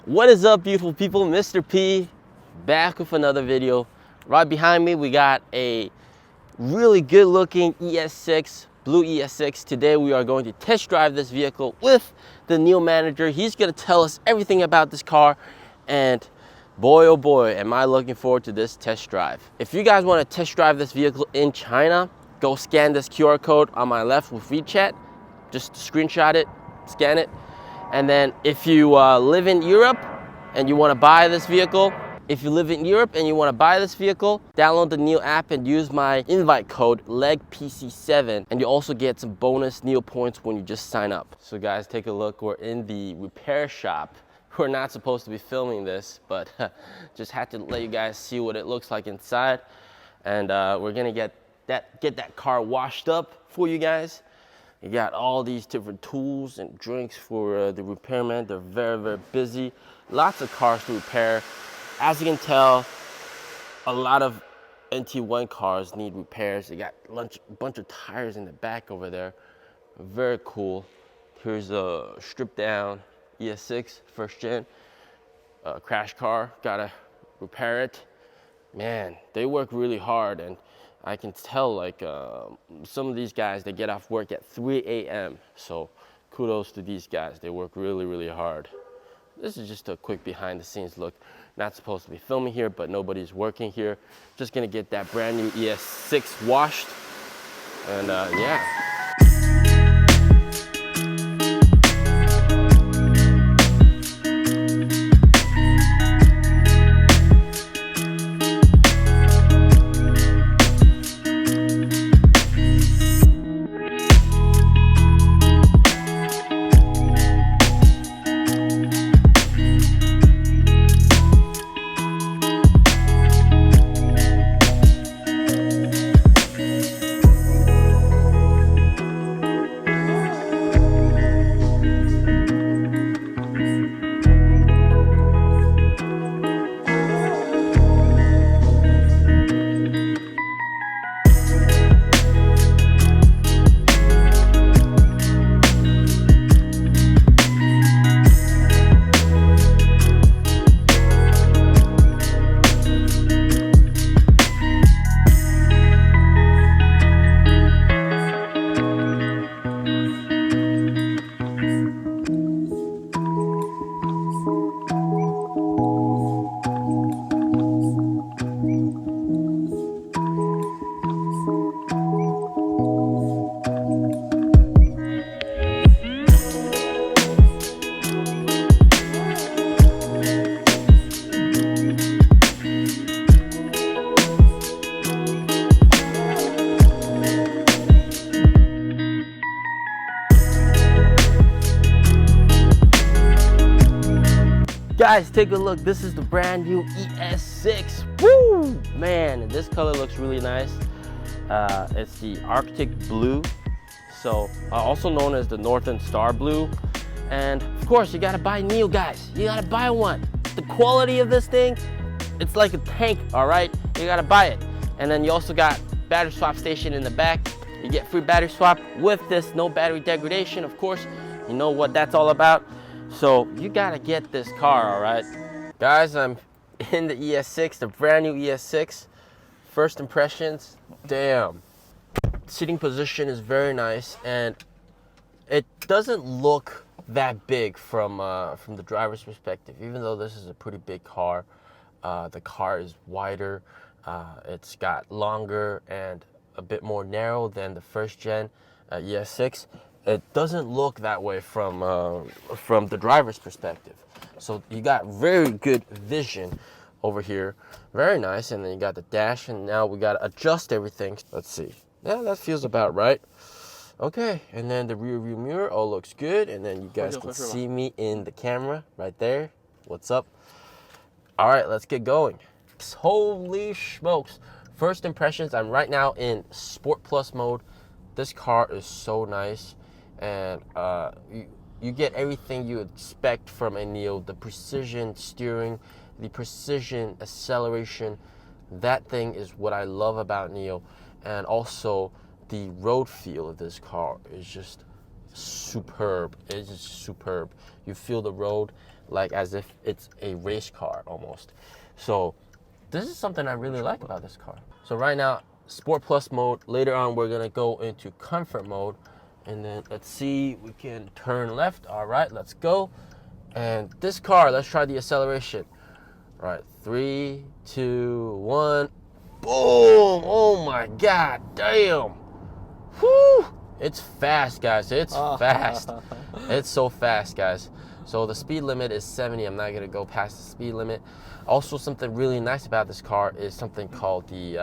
What is up, beautiful people? Mr. P back with another video. Right behind me we got a really good looking ES6, blue ES6. Today we are going to test drive this vehicle with the NIO manager. He's going to tell us everything about this car, and boy oh boy am I looking forward to this test drive. If you guys want to test drive this vehicle in China, go scan this QR code on my left with WeChat. Just screenshot it, scan it. And then if you live in Europe and you want to buy this vehicle, download the NIO app and use my invite code LEGPC7, and you also get some bonus NIO points when you just sign up. So guys, take a look. We're in the repair shop. We're not supposed to be filming this, but just had to let you guys see what it looks like inside. And we're gonna get that car washed up for you guys. You got all these different tools and drinks for the repairman. They're very, very busy. Lots of cars to repair. As you can tell, a lot of NT1 cars need repairs. They got a bunch of tires in the back over there. Very cool. Here's a stripped down ES6 first gen crash car. Gotta repair it. Man, they work really hard, and I can tell, like, some of these guys, they get off work at 3 a.m. So kudos to these guys. They work really, really hard. This is just a quick behind the scenes look. Not supposed to be filming here, but nobody's working here. Just gonna get that brand new ES6 washed. And yeah. Guys, take a look. This is the brand new ES6. Woo! Man, this color looks really nice. It's the Arctic blue, so also known as the Northern Star blue. And of course, you gotta buy NIO, guys. You gotta buy one. The quality of this thing, it's like a tank, all right? You gotta buy it. And then you also got battery swap station in the back. You get free battery swap with this, no battery degradation, of course. You know what that's all about. So you gotta get this car, all right? Guys, I'm in the ES6, the brand new ES6. First impressions, damn. Sitting position is very nice, and it doesn't look that big from the driver's perspective. Even though this is a pretty big car, the car is wider. It's got longer and a bit more narrow than the first gen ES6. It doesn't look that way from the driver's perspective. So you got very good vision over here. Very nice. And then you got the dash, and now we got to adjust everything. Let's see. Yeah, that feels about right. Okay, and then the rear view mirror all looks good. And then you guys can see me in the camera right there. What's up? All right, let's get going. Holy smokes. First impressions, I'm right now in Sport Plus mode. This car is so nice. And you get everything you expect from a NIO. The precision steering, the precision acceleration, that thing is what I love about NIO. And also the road feel of this car is just superb. It's just superb. You feel the road, like as if it's a race car almost. So this is something I really like about this car. So right now, Sport Plus mode. Later on, we're gonna go into Comfort mode. And then let's see, we can turn left. All right, let's go. And this car, let's try the acceleration. All right, 3, 2, 1. Boom! Oh my God, damn. Whew! It's fast, guys. It's fast. It's so fast, guys. So the speed limit is 70. I'm not gonna go past the speed limit. Also, something really nice about this car is something called the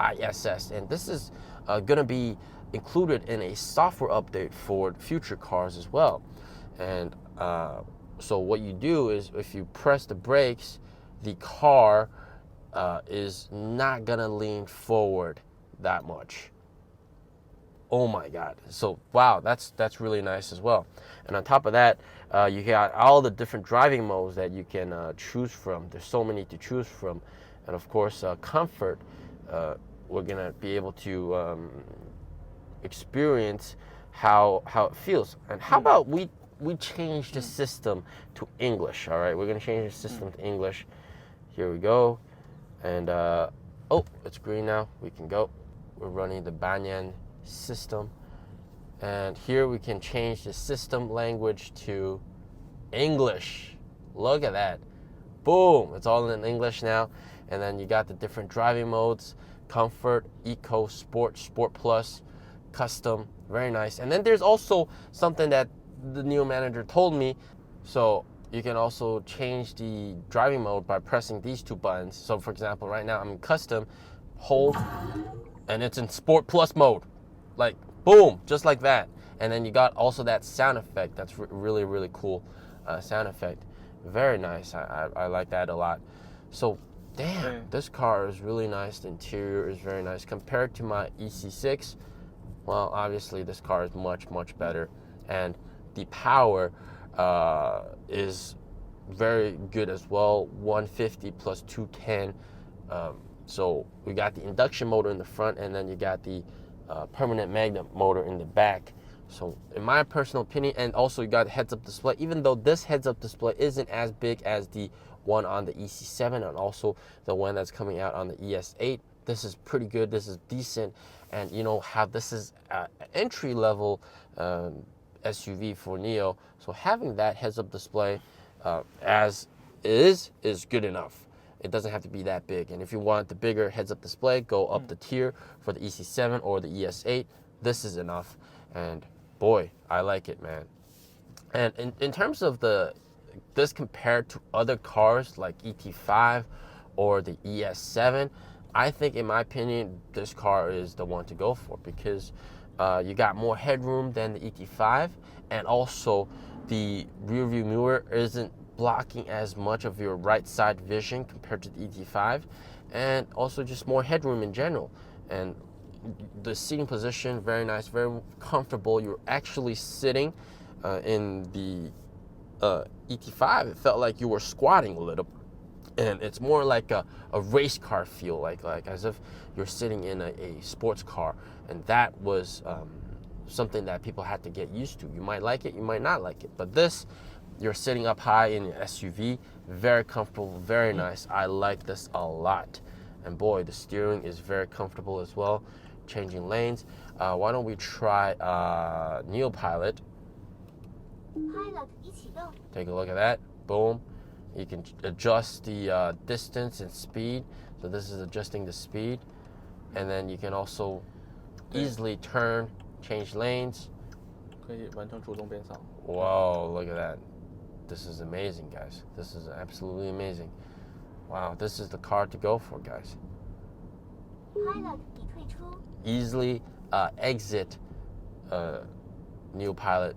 ES6, and this is gonna be included in a software update for future cars as well. And so what you do is, if you press the brakes, the car is not gonna lean forward that much. Oh my God. So wow, that's really nice as well. And on top of that, you got all the different driving modes that you can choose from. There's so many to choose from. And of course, comfort, we're gonna be able to experience how it feels. And how about we change the system to English? All right, we're gonna change the system to English. Here we go. And oh, it's green now. We can go. We're running the Banyan system, and here we can change the system language to English. Look at that. Boom, it's all in English now. And then you got the different driving modes: comfort, eco, sport, sport plus, custom. Very nice. And then there's also something that the NIO manager told me. So you can also change the driving mode by pressing these two buttons. So for example, right now I'm in custom, hold, and it's in sport plus mode. Like boom, just like that. And then you got also that sound effect. That's really, really cool sound effect. Very nice. I like that a lot. So damn, this car is really nice. The interior is very nice compared to my EC6. Well, obviously this car is much, much better, and the power is very good as well. 150 plus 210. So we got the induction motor in the front, and then you got the permanent magnet motor in the back. So in my personal opinion, and also you got heads-up display, even though this heads-up display isn't as big as the one on the EC7 and also the one that's coming out on the ES8, this is pretty good. This is decent. And you know how this is an entry-level SUV for NIO, so having that heads-up display as is good enough. It doesn't have to be that big. And if you want the bigger heads-up display, go up the tier for the EC7 or the ES8. This is enough. And boy, I like it, man. And in terms of this compared to other cars like ET5 or the ES7, I think, in my opinion, this car is the one to go for, because you got more headroom than the ET5, and also the rear view mirror isn't blocking as much of your right side vision compared to the ET5, and also just more headroom in general. And the seating position, very nice, very comfortable. You're actually sitting in the ET5. It felt like you were squatting a little, and it's more like a race car feel, like as if you're sitting in a sports car. And that was something that people had to get used to. You might like it, you might not like it, but this, you're sitting up high in an SUV, very comfortable, very nice. I like this a lot. And boy, the steering is very comfortable as well. Changing lanes. Why don't we try NIO Pilot? Take a look at that. Boom. You can adjust the distance and speed. So this is adjusting the speed. And then you can also easily turn, change lanes. Whoa, look at that. This is amazing, guys. This is absolutely amazing. Wow, this is the car to go for, guys. Easily exit NIO Pilot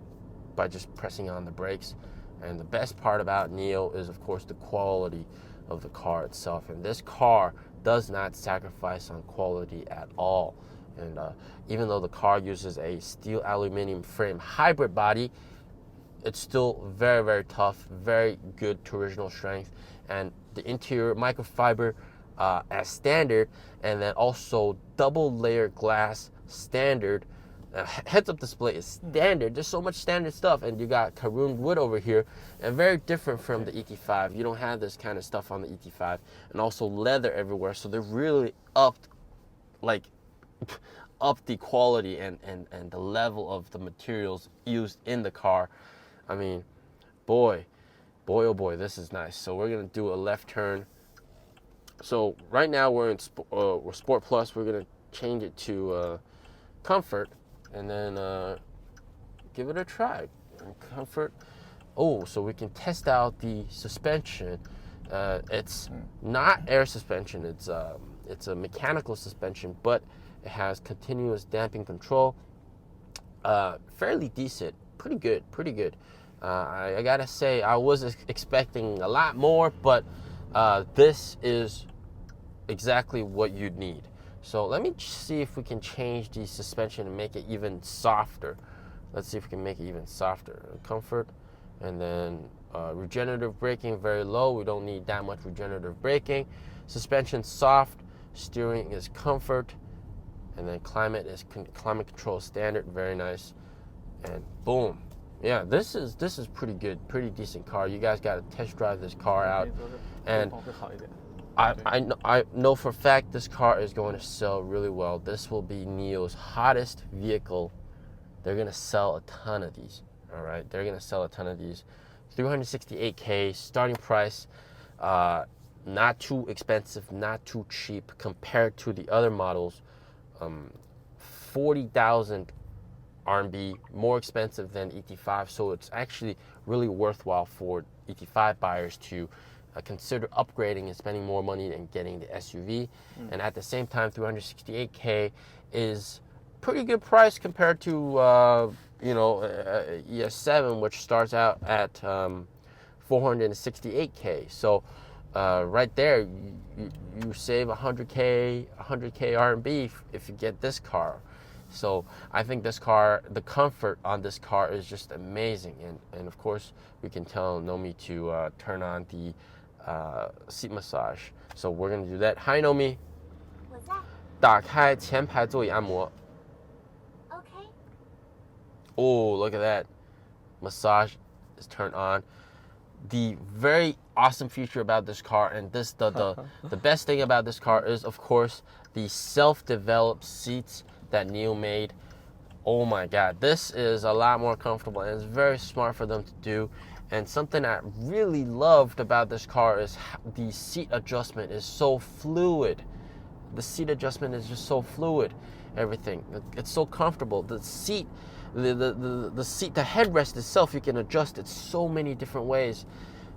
by just pressing on the brakes. And the best part about NIO is, of course, the quality of the car itself. And this car does not sacrifice on quality at all. And even though the car uses a steel aluminum frame hybrid body, it's still very, very tough, very good torsional strength. And the interior microfiber as standard, and then also double layer glass standard Heads-up display is standard. There's so much standard stuff, and you got Karun wood over here, and very different from the ET5. You don't have this kind of stuff on the ET5, and also leather everywhere. So they're really upped, like, up the quality and the level of the materials used in the car. I mean, boy, oh boy, this is nice. So we're gonna do a left turn. So right now we're in we're Sport Plus. We're gonna change it to Comfort, and then give it a try. Comfort. Oh, so we can test out the suspension. It's not air suspension. It's a mechanical suspension, but it has continuous damping control. Fairly decent. Pretty good. I gotta say, I was expecting a lot more, but this is exactly what you'd need. So let me see if we can change the suspension and make it even softer. Let's see if we can make it even softer. Comfort, and then regenerative braking, very low. We don't need that much regenerative braking. Suspension soft, steering is Comfort, and then climate is climate control standard, very nice. And boom. Yeah, this is pretty good, pretty decent car. You guys got to test drive this car out, and I know for a fact this car is going to sell really well. This will be NIO's hottest vehicle. They're going to sell a ton of these. All right, they're going to sell a ton of these. 368K starting price, not too expensive, not too cheap compared to the other models. 40,000 RMB more expensive than ET5, so it's actually really worthwhile for ET5 buyers to consider upgrading and spending more money and getting the SUV. And at the same time, 368K is pretty good price compared to ES7, which starts out at 468K. So right there, you save 100K RMB if you get this car. So I think this car, the comfort on this car is just amazing. And of course, we can tell Nomi to turn on the seat massage. So we're going to do that. Hi, Nomi. 我在。打开前排座椅按摩. Okay. Oh, look at that. Massage is turned on. The very awesome feature about this car, and the best thing about this car is, of course, the self-developed seats that NIO made. Oh my God, this is a lot more comfortable, and it's very smart for them to do. And something I really loved about this car is the seat adjustment is so fluid. The seat adjustment is just so fluid. Everything, it's so comfortable. The seat, the seat, the headrest itself, you can adjust it so many different ways.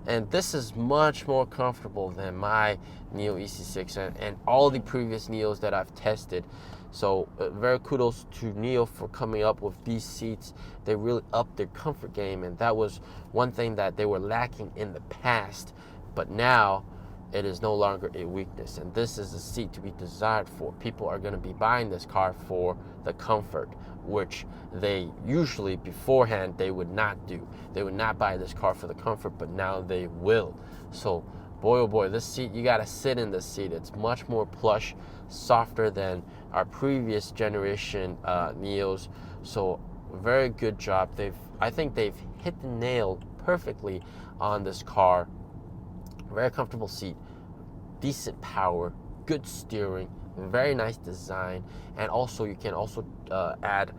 And this is much more comfortable than my NIO EC6 and all the previous NIOs that I've tested. So very kudos to NIO for coming up with these seats. They really upped their comfort game, and that was one thing that they were lacking in the past. But now it is no longer a weakness, and this is a seat to be desired for. People are going to be buying this car for the comfort, which they usually beforehand they would not do. They would not buy this car for the comfort, but now they will. So boy, oh boy, this seat, you gotta sit in this seat. It's much more plush, softer than our previous generation NIOs. So very good job. I think they've hit the nail perfectly on this car. Very comfortable seat, decent power, good steering, very nice design, and also you can also add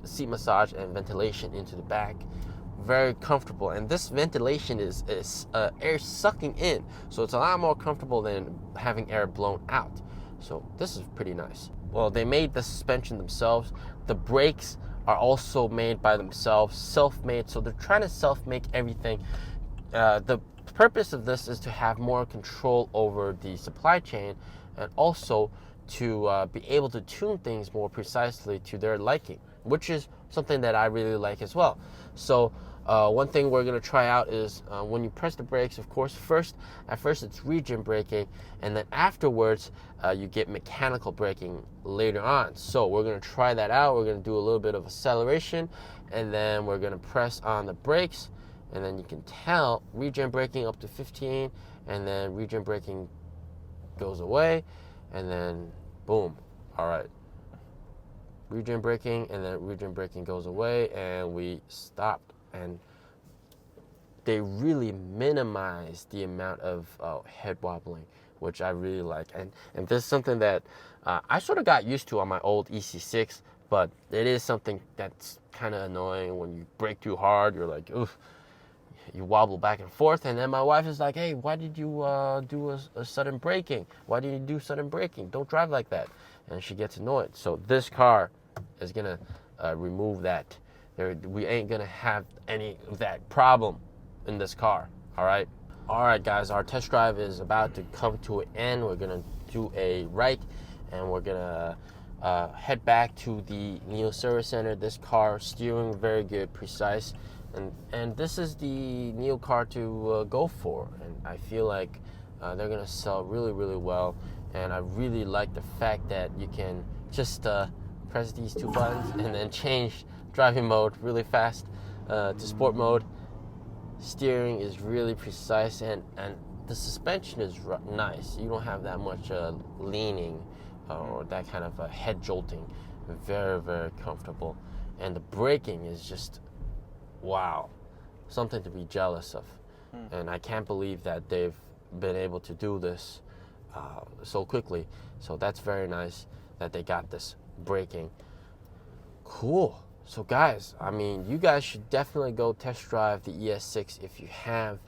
seat massage and ventilation into the back. Very comfortable, and this ventilation is air sucking in, so it's a lot more comfortable than having air blown out. So this is pretty nice. Well, they made the suspension themselves. The brakes are also made by themselves, self-made. So they're trying to self-make everything. The purpose of this is to have more control over the supply chain, and also to be able to tune things more precisely to their liking, which is something that I really like as well. So one thing we're going to try out is when you press the brakes, of course, at first it's regen braking, and then afterwards you get mechanical braking later on. So we're going to try that out. We're going to do a little bit of acceleration, and then we're going to press on the brakes, and then you can tell regen braking up to 15, and then regen braking goes away, and then boom. All right. region braking, and then region braking goes away, and we stopped. And they really minimize the amount of head wobbling, which I really like. And this is something that I sort of got used to on my old EC6, but it is something that's kind of annoying when you brake too hard. You're like, oof, you wobble back and forth. And then my wife is like, hey, why did you do a sudden braking? Why did you do sudden braking? Don't drive like that. And she gets annoyed. So this car is gonna remove that. We ain't gonna have any of that problem in this car. All right, guys, our test drive is about to come to an end. We're gonna do a right, and we're gonna head back to the NIO service center. This car, steering very good, precise, and this is the NIO car to go for. And I feel like they're gonna sell really, really well. And I really like the fact that you can just press these two buttons and then change driving mode really fast to sport mode. Steering is really precise, and the suspension is nice. You don't have that much leaning or that kind of head jolting. Very, very comfortable. And the braking is just, wow, something to be jealous of. And I can't believe that they've been able to do this so quickly. So that's very nice that they got this braking. Cool. So guys, I mean, you guys should definitely go test drive the ES6 if you have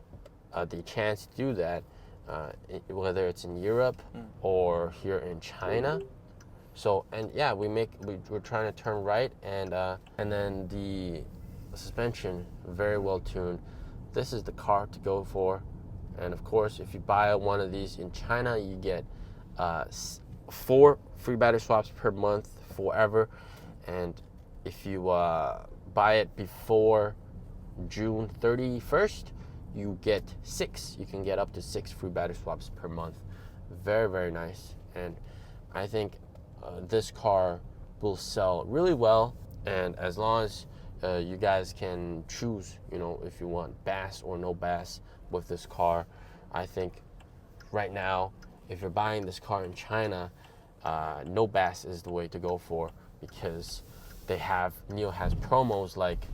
the chance to do that, whether it's in Europe or here in China. So, and yeah, we're trying to turn right, and then the suspension, very well tuned. This is the car to go for. And of course, if you buy one of these in China, you get 4 free battery swaps per month forever. And if you buy it before June 31st, you get 6. You can get up to 6 free battery swaps per month. Very, very nice. And I think this car will sell really well. And as long as you guys can choose, if you want bass or no bass with this car, I think right now, if you're buying this car in China, no bass is the way to go for, because NIO has promos like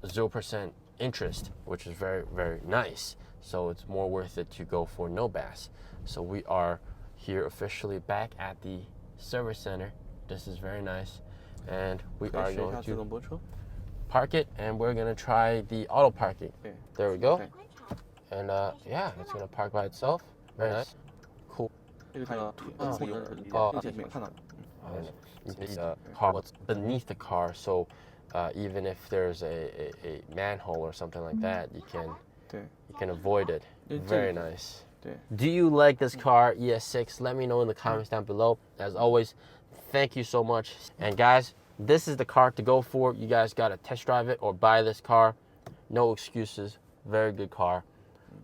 0% interest, which is very, very nice. So it's more worth it to go for no bass. So we are here officially back at the service center. This is very nice. And we are going to park it, and we're going to try the auto parking. There we go. And yeah, it's going to park by itself. Very nice. Cool. What's beneath the car, so even if there's a manhole or something like that, you can avoid it. Very nice. Do you like this car, ES6? Let me know in the comments down below. As always, thank you so much. And guys, this is the car to go for. You guys gotta test drive it or buy this car. No excuses. Very good car.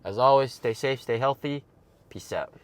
As always, stay safe, stay healthy. Peace out.